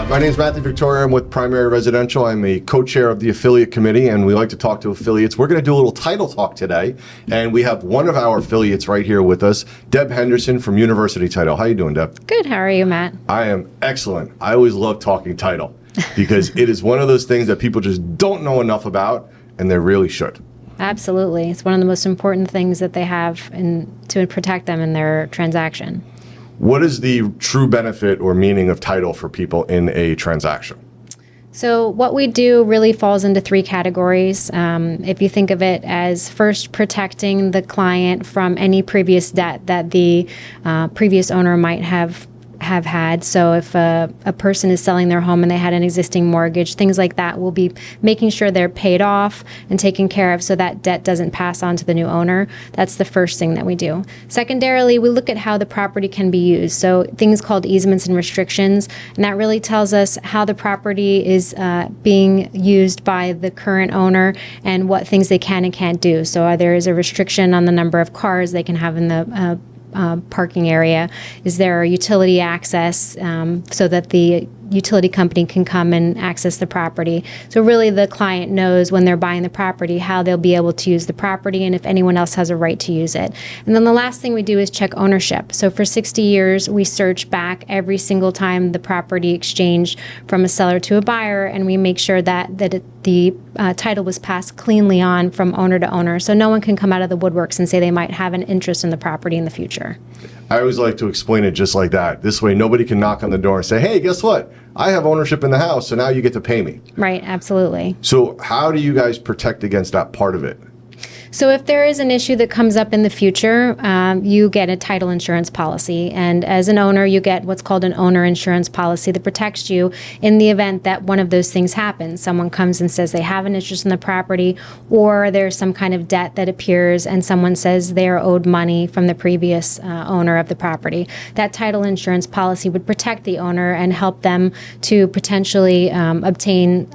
My name is Matthew Victoria. I'm with Primary Residential. I'm a co-chair of the affiliate committee, and we like to talk to affiliates. We're going to do a little title talk today, and we have one of our affiliates right here with us, Deb Henderson from University Title. How you doing, Deb? Good. How are you, Matt? I am excellent. I always love talking title because it is one of those things that people just don't know enough about, and they really should. Absolutely. It's one of the most important things that they have to protect them in their transaction. What is the true benefit or meaning of title for people in a transaction? So what we do really falls into three categories. If you think of it as first protecting the client from any previous debt that the previous owner might have had. So if a person is selling their home and they had an existing mortgage, things like that, we'll be making sure they're paid off and taken care of so that debt doesn't pass on to the new owner. That's the first thing that we do. Secondarily, we look at how the property can be used. So things called easements and restrictions, and that really tells us how the property is being used by the current owner and what things they can and can't do. So there is a restriction on the number of cars they can have in the parking area. Is there utility access so that the utility company can come and access the property? So really the client knows when they're buying the property how they'll be able to use the property and if anyone else has a right to use it. And then the last thing we do is check ownership. So for 60 years we search back every single time the property exchanged from a seller to a buyer, and we make sure that the title was passed cleanly on from owner to owner, so no one can come out of the woodworks and say they might have an interest in the property in the future. I always like to explain it just like that. This way nobody can knock on the door and say, hey, guess what? I have ownership in the house, so now you get to pay me. Right, absolutely. So how do you guys protect against that part of it? So if there is an issue that comes up in the future, you get a title insurance policy. And as an owner, you get what's called an owner insurance policy that protects you in the event that one of those things happens. Someone comes and says they have an interest in the property, or there's some kind of debt that appears and someone says they're owed money from the previous owner of the property. That title insurance policy would protect the owner and help them to potentially obtain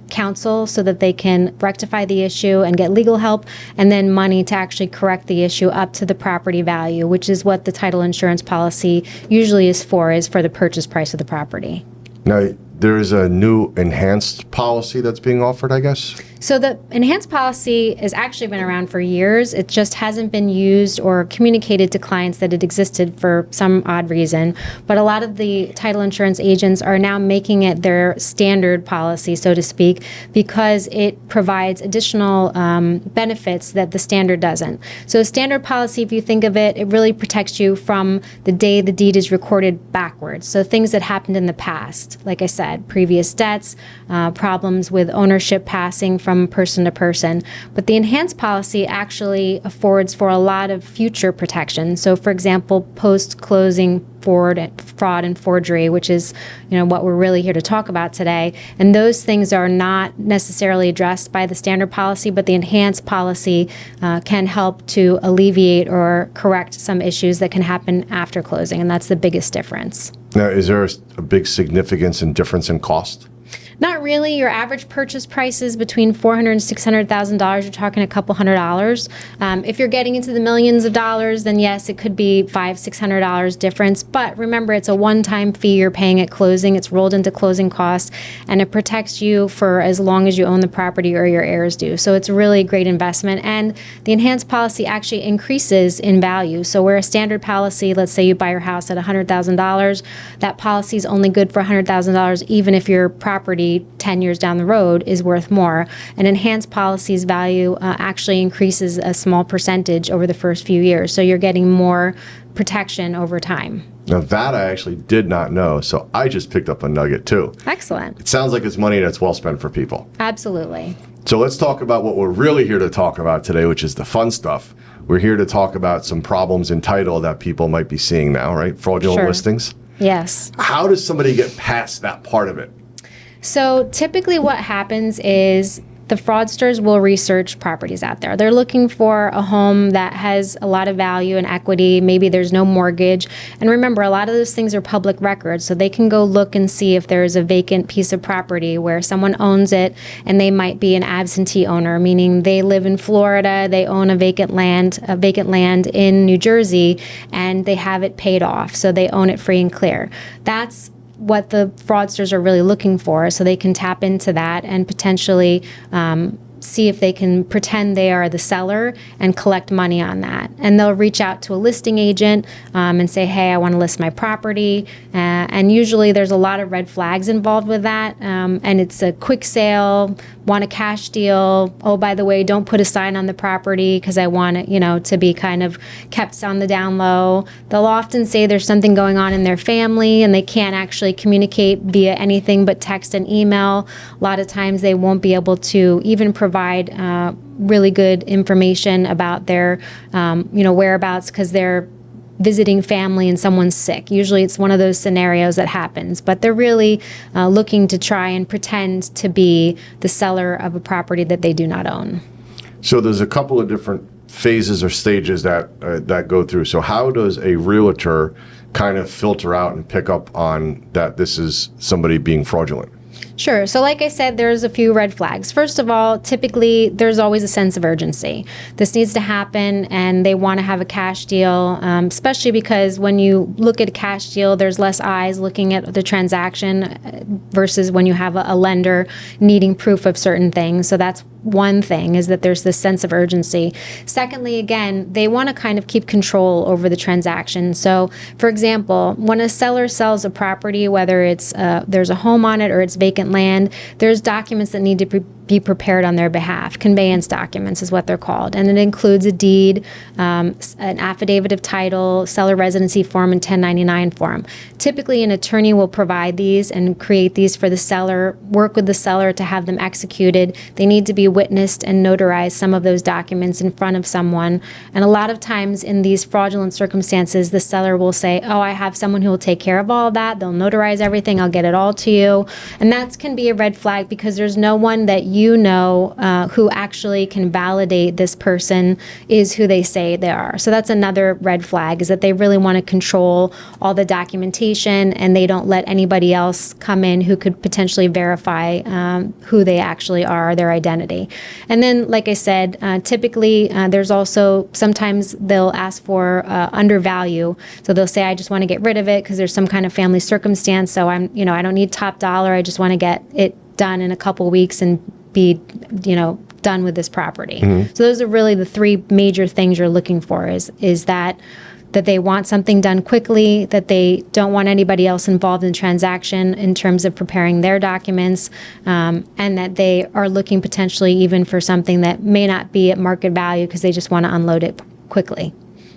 counsel so that they can rectify the issue and get legal help, and then money to actually correct the issue up to the property value, which is what the title insurance policy usually is for the purchase price of the property. Now, there is a new enhanced policy that's being offered, I guess? So the enhanced policy has actually been around for years. It just hasn't been used or communicated to clients that it existed for some odd reason. But a lot of the title insurance agents are now making it their standard policy, so to speak, because it provides additional benefits that the standard doesn't. So a standard policy, if you think of it, it really protects you from the day the deed is recorded backwards. So things that happened in the past, like I said, previous debts, problems with ownership passing from person to person. But the enhanced policy actually affords for a lot of future protection. So for example, post-closing fraud and forgery, which is what we're really here to talk about today. And those things are not necessarily addressed by the standard policy, but the enhanced policy can help to alleviate or correct some issues that can happen after closing, and that's the biggest difference. Now, is there a big significance and difference in cost? Not really. Your average purchase price is between $400,000 and $600,000. You're talking a couple $100. If you're getting into the millions of dollars, then yes, it could be $500-$600 difference. But remember, it's a one-time fee you're paying at closing. It's rolled into closing costs, and it protects you for as long as you own the property or your heirs do. So it's really a great investment. And the enhanced policy actually increases in value. So where a standard policy, let's say you buy your house at $100,000, that policy is only good for $100,000, even if your property 10 years down the road is worth more. An enhanced policy's value actually increases a small percentage over the first few years, so you're getting more protection over time. Now that I actually did not know, so I just picked up a nugget too. Excellent. It sounds like it's money that's well spent for people. Absolutely. So let's talk about what we're really here to talk about today, which is the fun stuff. We're here to talk about some problems in title that people might be seeing now, right? Fraudulent listings. Yes. How does somebody get past that part of it? So typically what happens is the fraudsters will research properties out there. They're looking for a home that has a lot of value and equity. Maybe there's no mortgage. And remember, a lot of those things are public records, so they can go look and see if there's a vacant piece of property where someone owns it and they might be an absentee owner, meaning they live in Florida, they own a vacant land in New Jersey, and they have it paid off, so they own it free and clear. That's what the fraudsters are really looking for, so they can tap into that and potentially see if they can pretend they are the seller and collect money on that. And they'll reach out to a listing agent and say, hey, I want to list my property. And usually there's a lot of red flags involved with that. And it's a quick sale, want a cash deal. Oh, by the way, don't put a sign on the property because I want it, to be kind of kept on the down low. They'll often say there's something going on in their family and they can't actually communicate via anything but text and email. A lot of times they won't be able to even provide really good information about their whereabouts because they're visiting family and someone's sick. Usually it's one of those scenarios that happens, but they're really looking to try and pretend to be the seller of a property that they do not own. So there's a couple of different phases or stages that go through. So how does a realtor kind of filter out and pick up on that this is somebody being fraudulent? Sure. So like I said, there's a few red flags. First of all, typically there's always a sense of urgency. This needs to happen and they want to have a cash deal, especially because when you look at a cash deal, there's less eyes looking at the transaction versus when you have a lender needing proof of certain things. So that's one thing, is that there's this sense of urgency. Secondly, again, they want to kind of keep control over the transaction. So, for example, when a seller sells a property, whether it's there's a home on it or it's vacant land, there's documents that need to be prepared on their behalf. Conveyance documents is what they're called. And it includes a deed, an affidavit of title, seller residency form, and 1099 form. Typically, an attorney will provide these and create these for the seller, work with the seller to have them executed. They need to be witnessed and notarized, some of those documents, in front of someone. And a lot of times in these fraudulent circumstances, the seller will say, oh, I have someone who will take care of all of that. They'll notarize everything. I'll get it all to you. And that can be a red flag because there's no one that who actually can validate this person is who they say they are. So that's another red flag, is that they really want to control all the documentation and they don't let anybody else come in who could potentially verify who they actually are, their identity. And then, like I said, typically there's also, sometimes they'll ask for undervalue. So they'll say, I just want to get rid of it because there's some kind of family circumstance. So I don't need top dollar. I just want to get it done in a couple weeks and be, done with this property. Mm-hmm. So those are really the three major things you're looking for, is that they want something done quickly, that they don't want anybody else involved in the transaction in terms of preparing their documents, and that they are looking potentially even for something that may not be at market value because they just want to unload it quickly.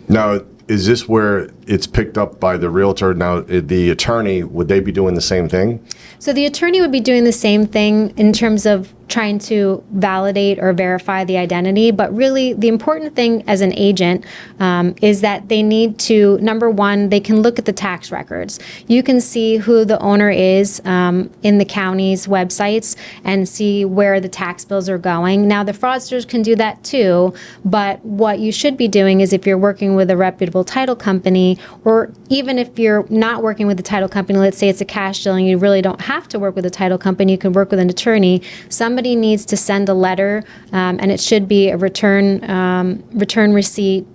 Now, is this where it's picked up by the realtor? Now, the attorney, would they be doing the same thing? So the attorney would be doing the same thing in terms of trying to validate or verify the identity. But really, the important thing as an agent is that they need to, number one, they can look at the tax records. You can see who the owner is in the county's websites and see where the tax bills are going. Now, the fraudsters can do that too, but what you should be doing is, if you're working with a reputable title company, or even if you're not working with the title company, let's say it's a cash deal and you really don't have to work with a title company, you can work with an attorney. Somebody needs to send a letter, and it should be a return receipt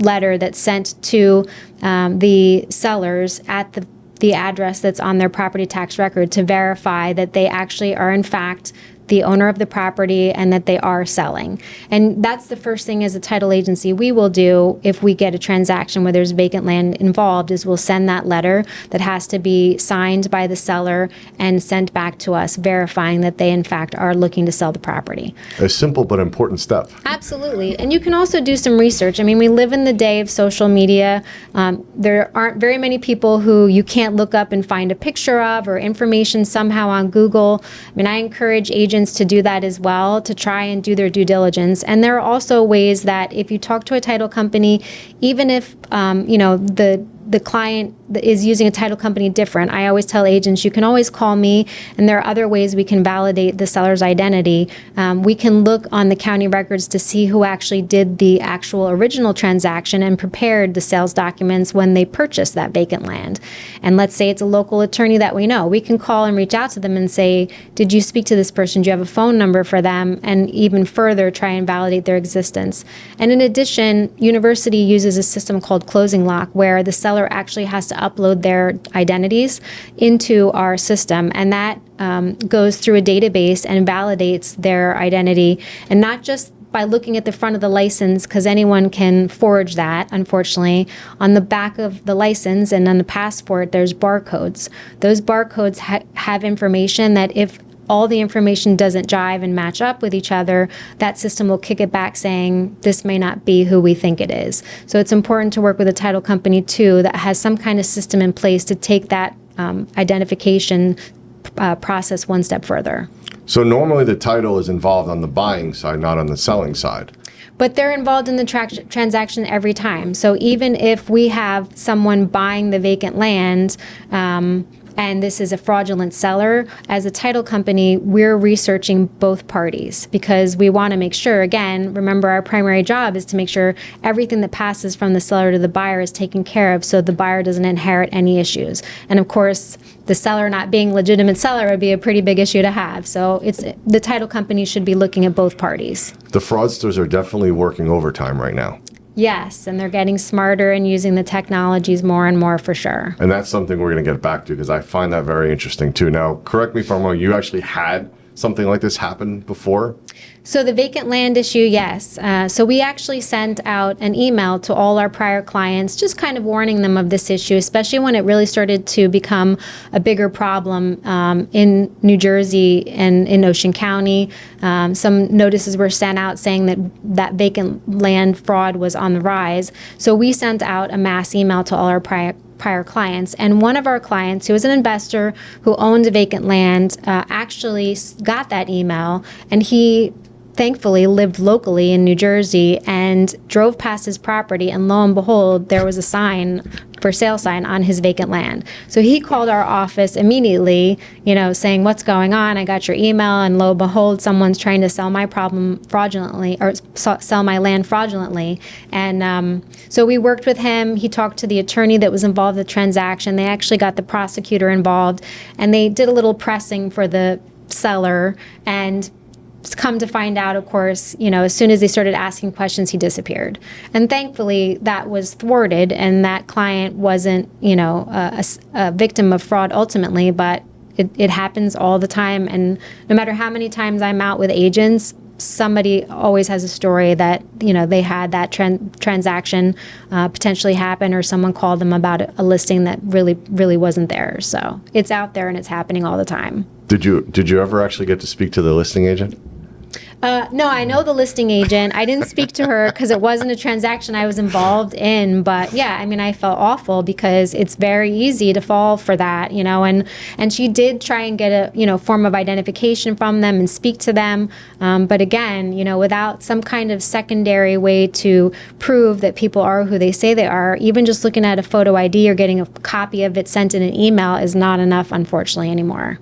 letter that's sent to the sellers at the address that's on their property tax record to verify that they actually are in fact the owner of the property and that they are selling. And that's the first thing as a title agency we will do if we get a transaction where there's vacant land involved, is we'll send that letter that has to be signed by the seller and sent back to us, verifying that they in fact are looking to sell the property. A simple but important step. Absolutely. And you can also do some research. I mean, we live in the day of social media. There aren't very many people who you can't look up and find a picture of or information somehow on Google. I mean, I encourage agents to do that as well, to try and do their due diligence. And there are also ways that if you talk to a title company, even if the client is using a title company different, I always tell agents, you can always call me, and there are other ways we can validate the seller's identity. We can look on the county records to see who actually did the actual original transaction and prepared the sales documents when they purchased that vacant land. And let's say it's a local attorney that we know. We can call and reach out to them and say, did you speak to this person? Do you have a phone number for them? And even further, try and validate their existence. And in addition, University uses a system called Closing Lock, where the seller actually has to to upload their identities into our system, and that goes through a database and validates their identity, and not just by looking at the front of the license, because anyone can forge that, unfortunately. On the back of the license and on the passport, there's barcodes. Those barcodes have information that if all the information doesn't jive and match up with each other, that system will kick it back saying, this may not be who we think it is. So it's important to work with a title company, too, that has some kind of system in place to take that identification process one step further. So normally the title is involved on the buying side, not on the selling side. But they're involved in the transaction every time. So even if we have someone buying the vacant land, and this is a fraudulent seller, as a title company, we're researching both parties because we want to make sure, again, remember our primary job is to make sure everything that passes from the seller to the buyer is taken care of so the buyer doesn't inherit any issues. And of course, the seller not being a legitimate seller would be a pretty big issue to have. So the title company should be looking at both parties. The fraudsters are definitely working overtime right now. Yes, and they're getting smarter and using the technologies more and more for sure. And that's something we're going to get back to because I find that very interesting too. Now, correct me if I'm wrong, you actually had something like this happen before? So the vacant land issue, yes. So we actually sent out an email to all our prior clients, just kind of warning them of this issue, especially when it really started to become a bigger problem in New Jersey and in Ocean County. Some notices were sent out saying that vacant land fraud was on the rise. So we sent out a mass email to all our prior clients, and one of our clients, who was an investor who owned a vacant land, actually got that email, and he thankfully lived locally in New Jersey and drove past his property, and lo and behold, there was a for sale sign on his vacant land. So he called our office immediately, saying, what's going on? I got your email, and lo and behold, someone's trying to sell my problem fraudulently, or sell my land fraudulently. And so we worked with him. He talked to the attorney that was involved in the transaction. They actually got the prosecutor involved, and they did a little pressing for the seller, and come to find out, of course, as soon as they started asking questions, he disappeared. And thankfully, that was thwarted, and that client wasn't, a victim of fraud ultimately, but it happens all the time. And no matter how many times I'm out with agents, somebody always has a story that, they had that transaction potentially happen, or someone called them about a listing that really wasn't there. So it's out there and it's happening all the time. Did you ever actually get to speak to the listing agent? No, I know the listing agent. I didn't speak to her because it wasn't a transaction I was involved in. But yeah, I felt awful because it's very easy to fall for that, and she did try and get a, form of identification from them and speak to them. But again, without some kind of secondary way to prove that people are who they say they are, even just looking at a photo ID or getting a copy of it sent in an email is not enough, unfortunately, anymore.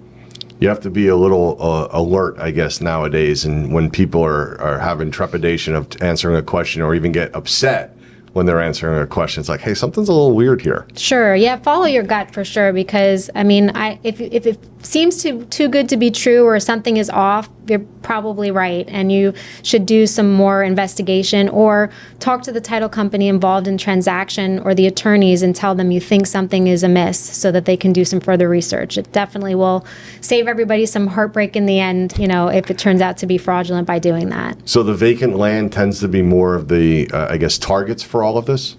You have to be a little alert, I guess, nowadays. And when people are having trepidation of answering a question or even get upset when they're answering a question, it's like, hey, something's a little weird here. Sure. Yeah. Follow your gut for sure. Because if it seems too good to be true or something is off, you're probably right. And you should do some more investigation or talk to the title company involved in transaction or the attorneys and tell them you think something is amiss so that they can do some further research. It definitely will save everybody some heartbreak in the end, if it turns out to be fraudulent by doing that. So the vacant land tends to be more of the, targets for all of this?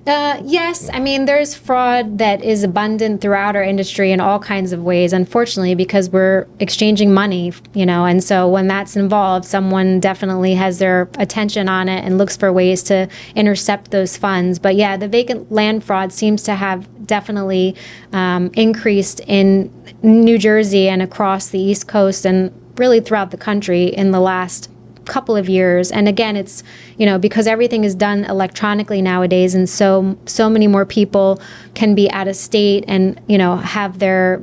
Yes. There's fraud that is abundant throughout our industry in all kinds of ways, unfortunately, because we're exchanging money, and so when that's involved, someone definitely has their attention on it and looks for ways to intercept those funds. But yeah, the vacant land fraud seems to have definitely increased in New Jersey and across the East Coast and really throughout the country in the last couple of years. And again, it's because everything is done electronically nowadays, and so many more people can be out of state and have their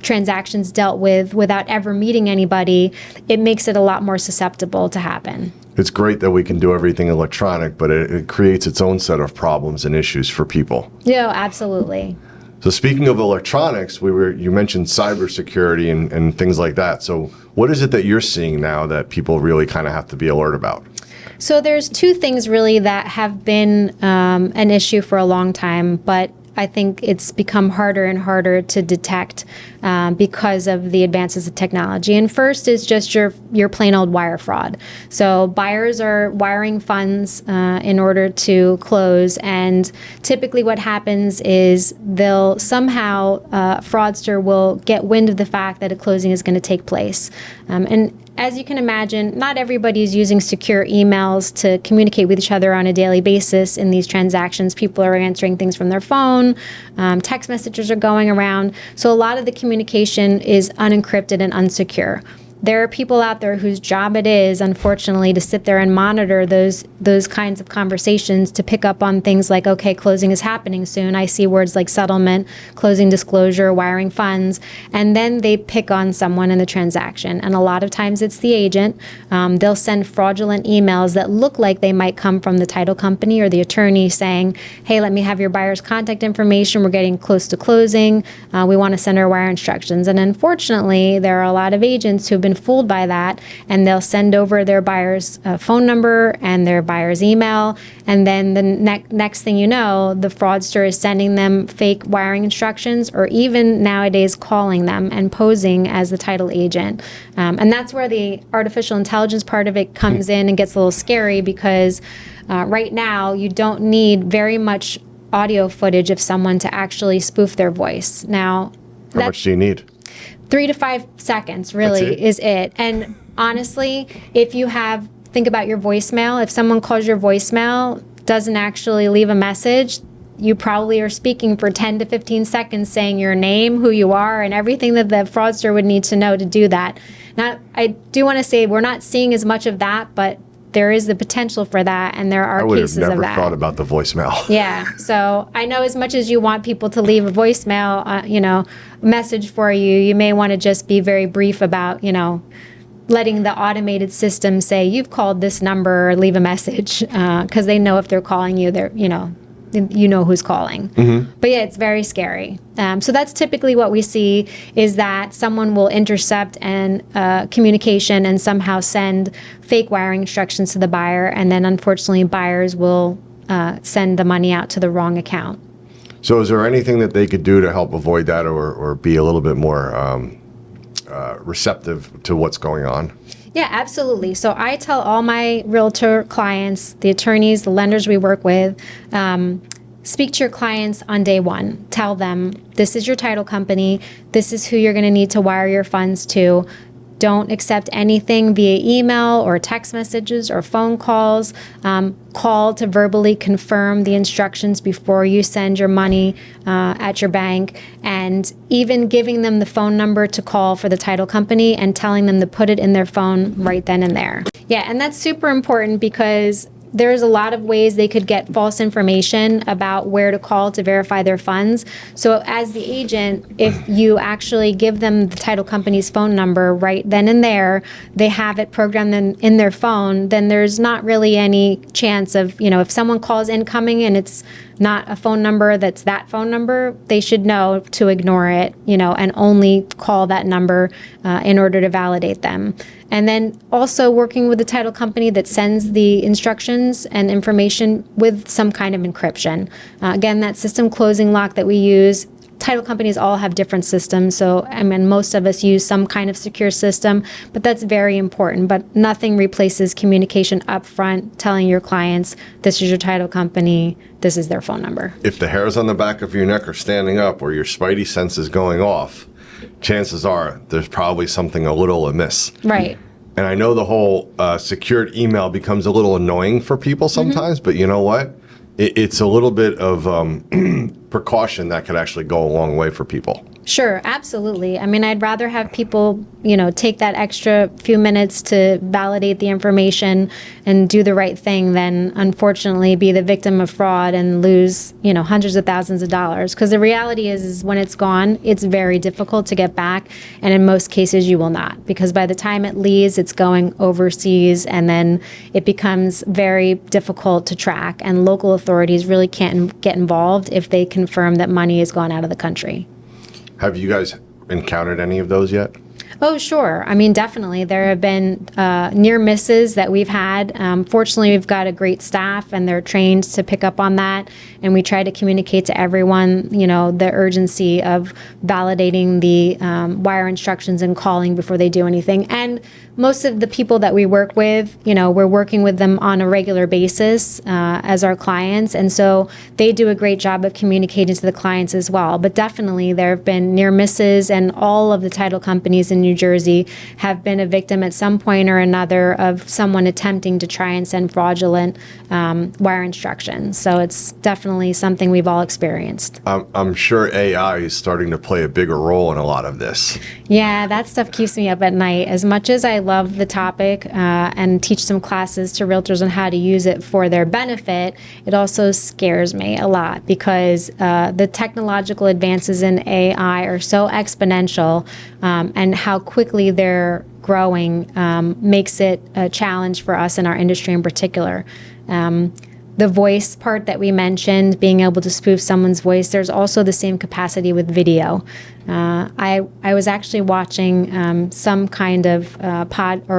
transactions dealt with without ever meeting anybody. It makes it a lot more susceptible to happen. It's great that we can do everything electronic, but it creates its own set of problems and issues for people. Yeah, absolutely. So speaking of electronics, you mentioned cybersecurity and things like that. So what is it that you're seeing now that people really kind of have to be alert about? So there's two things really that have been an issue for a long time, but I think it's become harder and harder to detect because of the advances of technology. And first is just your plain old wire fraud. So buyers are wiring funds in order to close, and typically what happens is they'll somehow, fraudster will get wind of the fact that a closing is going to take place. And as you can imagine, not everybody is using secure emails to communicate with each other on a daily basis in these transactions. People are answering things from their phone, text messages are going around. So a lot of the communication is unencrypted and unsecure. There are people out there whose job it is, unfortunately, to sit there and monitor those kinds of conversations to pick up on things like, okay, closing is happening soon. I see words like settlement, closing disclosure, wiring funds, and then they pick on someone in the transaction. And a lot of times it's the agent. They'll send fraudulent emails that look like they might come from the title company or the attorney saying, hey, let me have your buyer's contact information. We're getting close to closing. We want to send our wire instructions. And unfortunately, there are a lot of agents who've been fooled by that, and they'll send over their buyer's phone number and their buyer's email, and then the next thing you know, the fraudster is sending them fake wiring instructions, or even nowadays calling them and posing as the title agent. And that's where the artificial intelligence part of it comes in and gets a little scary, because right now you don't need very much audio footage of someone to actually spoof their voice. Now, How much do you need? 3 to 5 seconds really is it. And honestly, if you think about your voicemail, if someone calls your voicemail, doesn't actually leave a message, you probably are speaking for 10 to 15 seconds saying your name, who you are, and everything that the fraudster would need to know to do that. Now, I do want to say we're not seeing as much of that, but there is the potential for that, and there are cases of that. I would have never thought about the voicemail. Yeah, so I know as much as you want people to leave a voicemail, message for you, you may want to just be very brief about, letting the automated system say, you've called this number, or leave a message, because they know if they're calling you, you know who's calling. Mm-hmm. But yeah, it's very scary. So that's typically what we see, is that someone will intercept communication and somehow send fake wiring instructions to the buyer, and then unfortunately buyers will send the money out to the wrong account. So is there anything that they could do to help avoid that, or be a little bit more receptive to what's going on? Yeah, absolutely. So I tell all my realtor clients, the attorneys, the lenders we work with, speak to your clients on day one. Tell them, this is your title company. This is who you're going to need to wire your funds to. Don't accept anything via email or text messages or phone calls. Call to verbally confirm the instructions before you send your money at your bank, and even giving them the phone number to call for the title company and telling them to put it in their phone right then and there. Yeah, and that's super important, because there's a lot of ways they could get false information about where to call to verify their funds. So as the agent, if you actually give them the title company's phone number right then and there, they have it programmed in their phone, then there's not really any chance of, if someone calls incoming and it's not a phone number that's that phone number, they should know to ignore it, and only call that number in order to validate them. And then also working with the title company that sends the instructions and information with some kind of encryption. Again, that system closing lock that we use, title companies all have different systems, so most of us use some kind of secure system, but that's very important. But nothing replaces communication up front, telling your clients, this is your title company, this is their phone number. If the hairs on the back of your neck are standing up, or your spidey sense is going off, chances are there's probably something a little amiss. Right. And I know the whole secured email becomes a little annoying for people sometimes, but you know what? It's a little bit of precaution that could actually go a long way for people. Sure, absolutely. I'd rather have people, take that extra few minutes to validate the information and do the right thing than, unfortunately, be the victim of fraud and lose, hundreds of thousands of dollars. Because the reality is when it's gone, it's very difficult to get back. And in most cases, you will not. Because by the time it leaves, it's going overseas, and then it becomes very difficult to track. And local authorities really can't get involved if they confirm that money has gone out of the country. Have you guys encountered any of those yet? Oh, sure. I mean, definitely. There have been near misses that we've had. Fortunately, we've got a great staff and they're trained to pick up on that. And we try to communicate to everyone, the urgency of validating the wire instructions and calling before they do anything. And most of the people that we work with, we're working with them on a regular basis as our clients. And so they do a great job of communicating to the clients as well. But definitely there have been near misses, and all of the title companies in New Jersey have been a victim at some point or another of someone attempting to try and send fraudulent wire instructions. So it's definitely something we've all experienced. I'm sure AI is starting to play a bigger role in a lot of this. Yeah, that stuff keeps me up at night. As much as I love the topic and teach some classes to realtors on how to use it for their benefit, it also scares me a lot because the technological advances in AI are so exponential, and how quickly they're growing makes it a challenge for us in our industry in particular. The voice part that we mentioned, being able to spoof someone's voice, there's also the same capacity with video. I was actually watching some kind of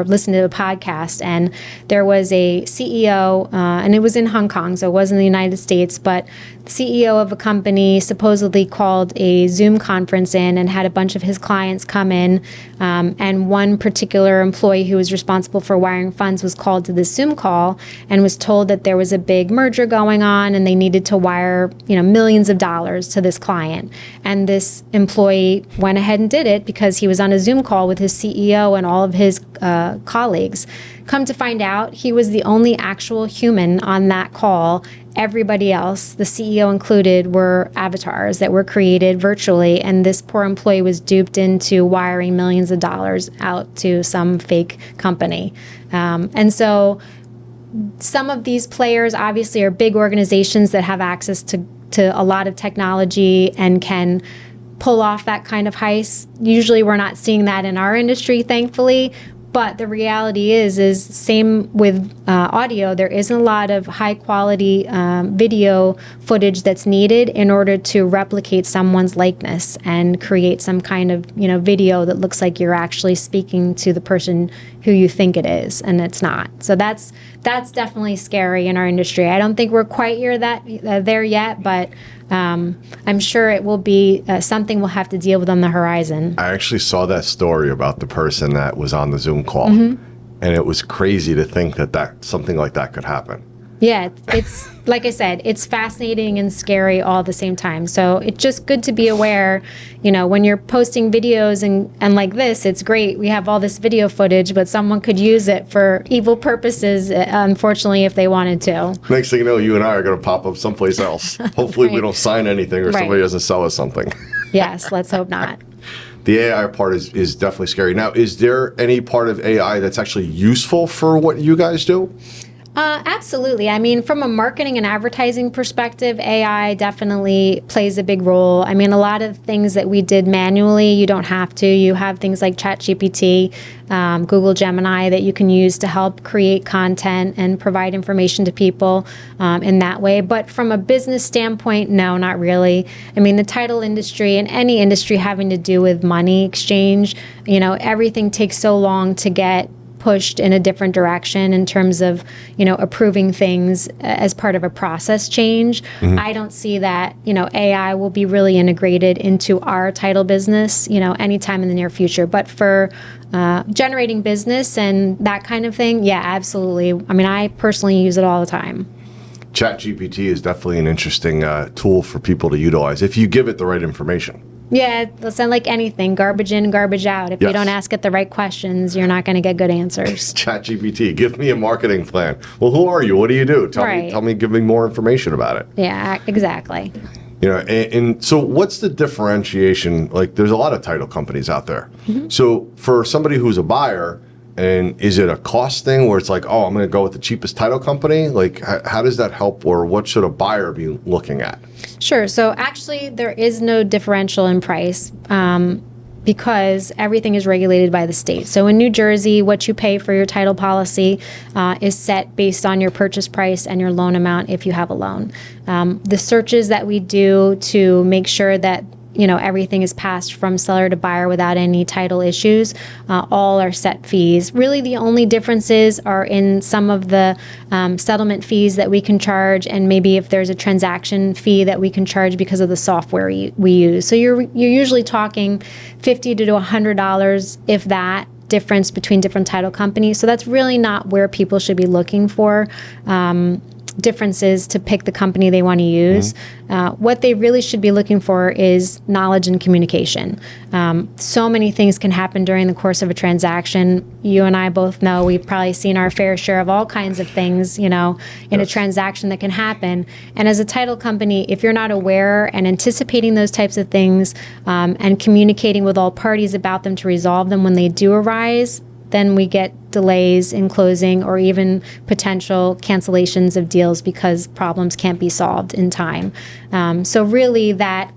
listening to a podcast, and there was a CEO, and it was in Hong Kong, so it was in the United States, but the CEO of a company supposedly called a Zoom conference in and had a bunch of his clients come in, and one particular employee who was responsible for wiring funds was called to this Zoom call and was told that there was a big merger going on and they needed to wire, millions of dollars to this client. And this employee went ahead and did it because he was on a Zoom call with his CEO and all of his colleagues. Come to find out, he was the only actual human on that call. Everybody else, the CEO included, were avatars that were created virtually, and this poor employee was duped into wiring millions of dollars out to some fake company. And so some of these players obviously are big organizations that have access to a lot of technology and can pull off that kind of heist. Usually we're not seeing that in our industry, thankfully. But the reality is same with audio. There isn't a lot of high quality video footage that's needed in order to replicate someone's likeness and create some kind of video that looks like you're actually speaking to the person who you think it is, and it's not. So that's definitely scary in our industry. I don't think we're quite there yet, but I'm sure it will be something we'll have to deal with on the horizon. I actually saw that story about the person that was on the Zoom call, Mm-hmm. and it was crazy to think that something like that could happen. Yeah, it's like I said, it's fascinating and scary all at the same time. So it's just good to be aware, when you're posting videos and like this, it's great. We have all this video footage, but someone could use it for evil purposes, unfortunately, if they wanted to. Next thing you know, you and I are going to pop up someplace else. Hopefully we don't sign anything or somebody doesn't sell us something. Yes, let's hope not. The AI part is definitely scary. Now, is there any part of AI that's actually useful for what you guys do? Absolutely. I mean, from a marketing and advertising perspective, AI definitely plays a big role. I mean, a lot of things that we did manually, you don't have to. You have things like ChatGPT, Google Gemini that you can use to help create content and provide information to people in that way. But from a business standpoint, no, not really. I mean, the title industry and any industry having to do with money exchange, everything takes so long to get pushed in a different direction in terms of, approving things as part of a process change. Mm-hmm. I don't see that, AI will be really integrated into our title business, anytime in the near future. But for generating business and that kind of thing, yeah, absolutely. I mean, I personally use it all the time. ChatGPT is definitely an interesting tool for people to utilize if you give it the right information. Yeah, listen, like anything, garbage in, garbage out. If you don't ask it the right questions, you're not going to get good answers. ChatGPT, give me a marketing plan. Well, who are you? What do you do? Tell me, give me more information about it. Yeah, exactly. And so what's the differentiation? Like, there's a lot of title companies out there. Mm-hmm. So for somebody who's a buyer, and is it a cost thing where it's like, oh, I'm going to go with the cheapest title company? Like, how does that help, or what should a buyer be looking at? Sure. So actually, there is no differential in price because everything is regulated by the state. So in New Jersey, what you pay for your title policy is set based on your purchase price and your loan amount if you have a loan. The searches that we do to make sure that everything is passed from seller to buyer without any title issues. All are set fees. Really, the only differences are in some of the settlement fees that we can charge, and maybe if there's a transaction fee that we can charge because of the software we use. So you're usually talking $50 to $100, if that, difference between different title companies. So that's really not where people should be looking for differences to pick the company they want to use. What they really should be looking for is knowledge and communication. So many things can happen during the course of a transaction. You and I both know we've probably seen our fair share of all kinds of things, in a transaction that can happen. And as a title company, if you're not aware and anticipating those types of things and communicating with all parties about them to resolve them when they do arise, then we get delays in closing or even potential cancellations of deals because problems can't be solved in time. So really that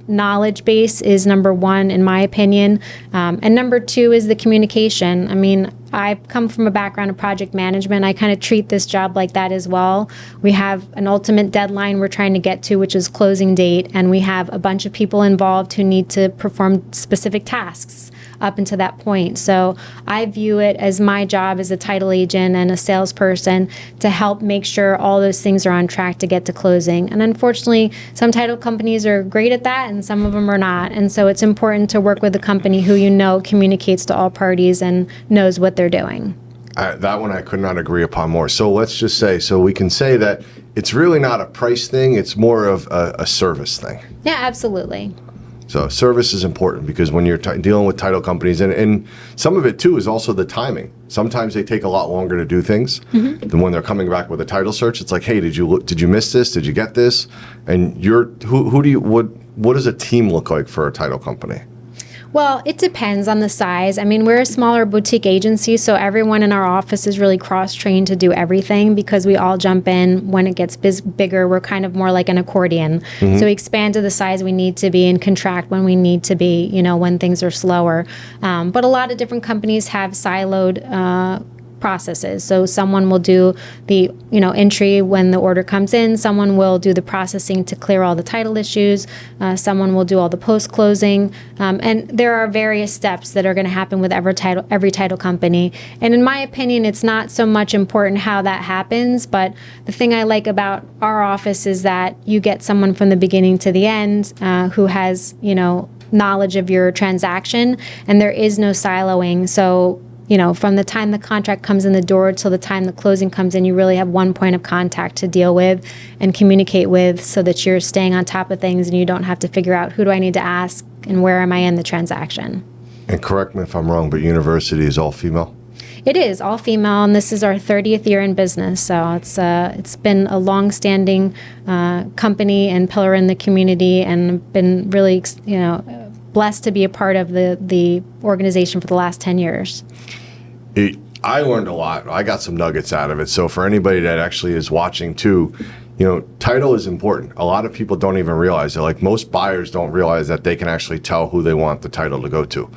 knowledge base is number one, in my opinion. And number two is the communication. I mean, I come from a background of project management. I kind of treat this job like that as well. We have an ultimate deadline we're trying to get to, which is closing date, and we have a bunch of people involved who need to perform specific tasks up until that point. So I view it as my job as a title agent and a salesperson to help make sure all those things are on track to get to closing. And unfortunately, some title companies are great at that and some of them are not. And so it's important to work with a company who communicates to all parties and knows what they're doing. That one I could not agree upon more. So let's just say, so we can say that it's really not a price thing, it's more of a service thing. Yeah, absolutely. So service is important because when you're dealing with title companies, and some of it too is also the timing. Sometimes they take a lot longer to do things than when they're coming back with a title search. It's like, hey, did you miss this? Did you get this? And what does a team look like for a title company? Well, it depends on the size. I mean, we're a smaller boutique agency, so everyone in our office is really cross-trained to do everything because we all jump in when it gets bigger. We're kind of more like an accordion. So we expand to the size we need to be and contract when we need to be, when things are slower. But a lot of different companies have siloed processes. So someone will do the entry when the order comes in, someone will do the processing to clear all the title issues, someone will do all the post-closing, and there are various steps that are going to happen with every title company. And in my opinion, it's not so much important how that happens, but the thing I like about our office is that you get someone from the beginning to the end who has knowledge of your transaction, and there is no siloing. So from the time the contract comes in the door till the time the closing comes in, you really have one point of contact to deal with and communicate with so that you're staying on top of things and you don't have to figure out who do I need to ask and where am I in the transaction. And correct me if I'm wrong, but university is all female? It is all female, and this is our 30th year in business. So it's been a long-standing company and pillar in the community, and been really blessed to be a part of the organization for the last 10 years. I learned a lot. I got some nuggets out of it. So for anybody that actually is watching too, title is important. A lot of people don't even realize it. Like most buyers don't realize that they can actually tell who they want the title to go to.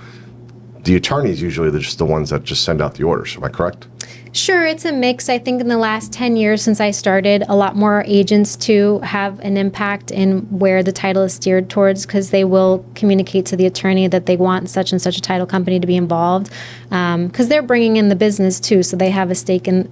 The attorneys usually they're just the ones that just send out the orders. Am I correct? Sure, it's a mix. I think in the last 10 years since I started, a lot more agents too have an impact in where the title is steered towards, because they will communicate to the attorney that they want such and such a title company to be involved, because they're bringing in the business too, so they have a stake in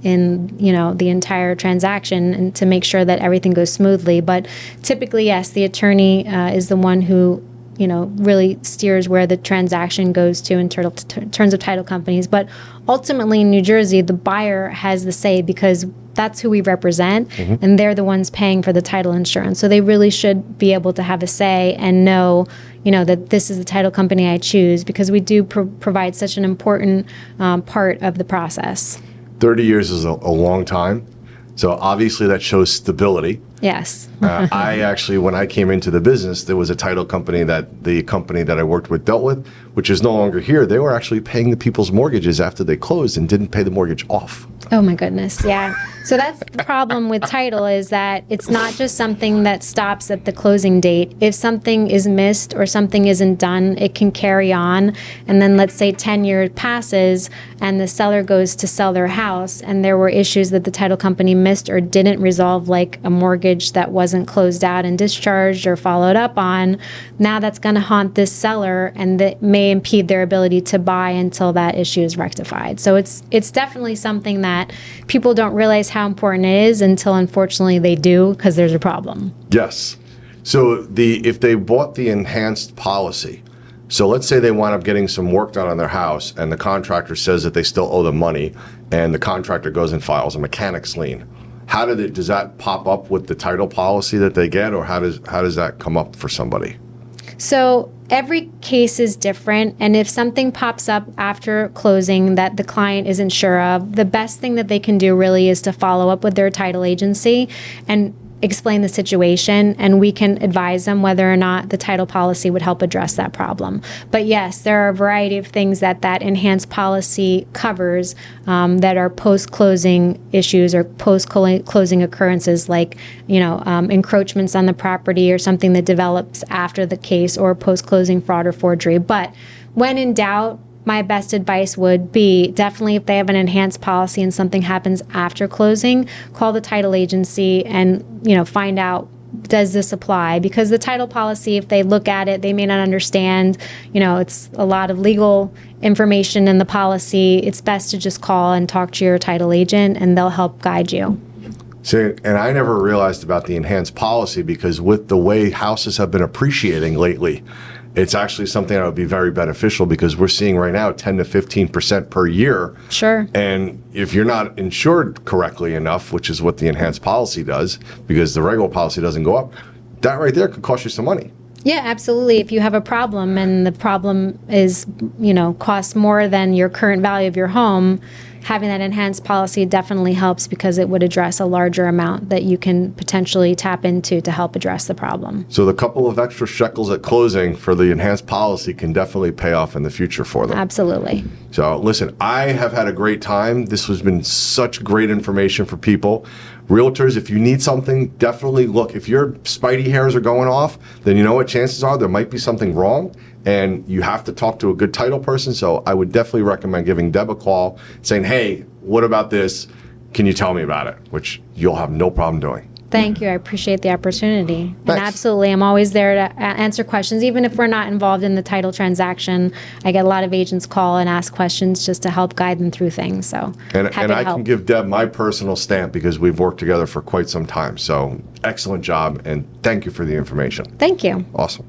the entire transaction and to make sure that everything goes smoothly. But typically, yes, the attorney is the one who really steers where the transaction goes to in terms of title companies. But ultimately in New Jersey, the buyer has the say because that's who we represent, and they're the ones paying for the title insurance. So they really should be able to have a say and know, that this is the title company I choose, because we do provide such an important part of the process. 30 years is a long time. So obviously that shows stability. Yes. I actually, when I came into the business, there was a title company that the company that I worked with dealt with, which is no longer here. They were actually paying the people's mortgages after they closed and didn't pay the mortgage off. Oh my goodness, yeah. So that's the problem with title, is that it's not just something that stops at the closing date. If something is missed or something isn't done, it can carry on. And then let's say 10 years passes and the seller goes to sell their house and there were issues that the title company missed or didn't resolve, like a mortgage that wasn't closed out and discharged or followed up on. Now that's going to haunt this seller, and that may impede their ability to buy until that issue is rectified. So it's definitely something that people don't realize how important it is until, unfortunately, they do, because there's a problem. Yes. So if they bought the enhanced policy, so let's say they wind up getting some work done on their house and the contractor says that they still owe them money, and the contractor goes and files a mechanic's lien. Does that pop up with the title policy that they get, or how does that come up for somebody? So every case is different, and if something pops up after closing that the client isn't sure of, the best thing that they can do really is to follow up with their title agency and explain the situation, and we can advise them whether or not the title policy would help address that problem. But yes, there are a variety of things that enhanced policy covers that are post-closing issues or post-closing occurrences, like encroachments on the property or something that develops after the case, or post-closing fraud or forgery. But when in doubt, my best advice would be definitely, if they have an enhanced policy and something happens after closing, call the title agency and find out, does this apply? Because the title policy, if they look at it, they may not understand. It's a lot of legal information in the policy. It's best to just call and talk to your title agent, and they'll help guide you. So, and I never realized about the enhanced policy, because with the way houses have been appreciating lately, it's actually something that would be very beneficial, because we're seeing right now 10 to 15% per year. Sure. And if you're not insured correctly enough, which is what the enhanced policy does, because the regular policy doesn't go up, that right there could cost you some money. Yeah, absolutely. If you have a problem and the problem is, costs more than your current value of your home, having that enhanced policy definitely helps, because it would address a larger amount that you can potentially tap into to help address the problem. So the couple of extra shekels at closing for the enhanced policy can definitely pay off in the future for them. Absolutely. So listen, I have had a great time. This has been such great information for people. Realtors, if you need something, definitely look. If your spidey hairs are going off, then you know what, chances are there might be something wrong, and you have to talk to a good title person. So I would definitely recommend giving Deb a call, saying, hey, what about this? Can you tell me about it? Which you'll have no problem doing. Thank you. I appreciate the opportunity. Thanks. And absolutely, I'm always there to answer questions. Even if we're not involved in the title transaction, I get a lot of agents call and ask questions just to help guide them through things. So And happy to I help. can give Deb my personal stamp, because we've worked together for quite some time. So excellent job, and thank you for the information. Thank you. Awesome.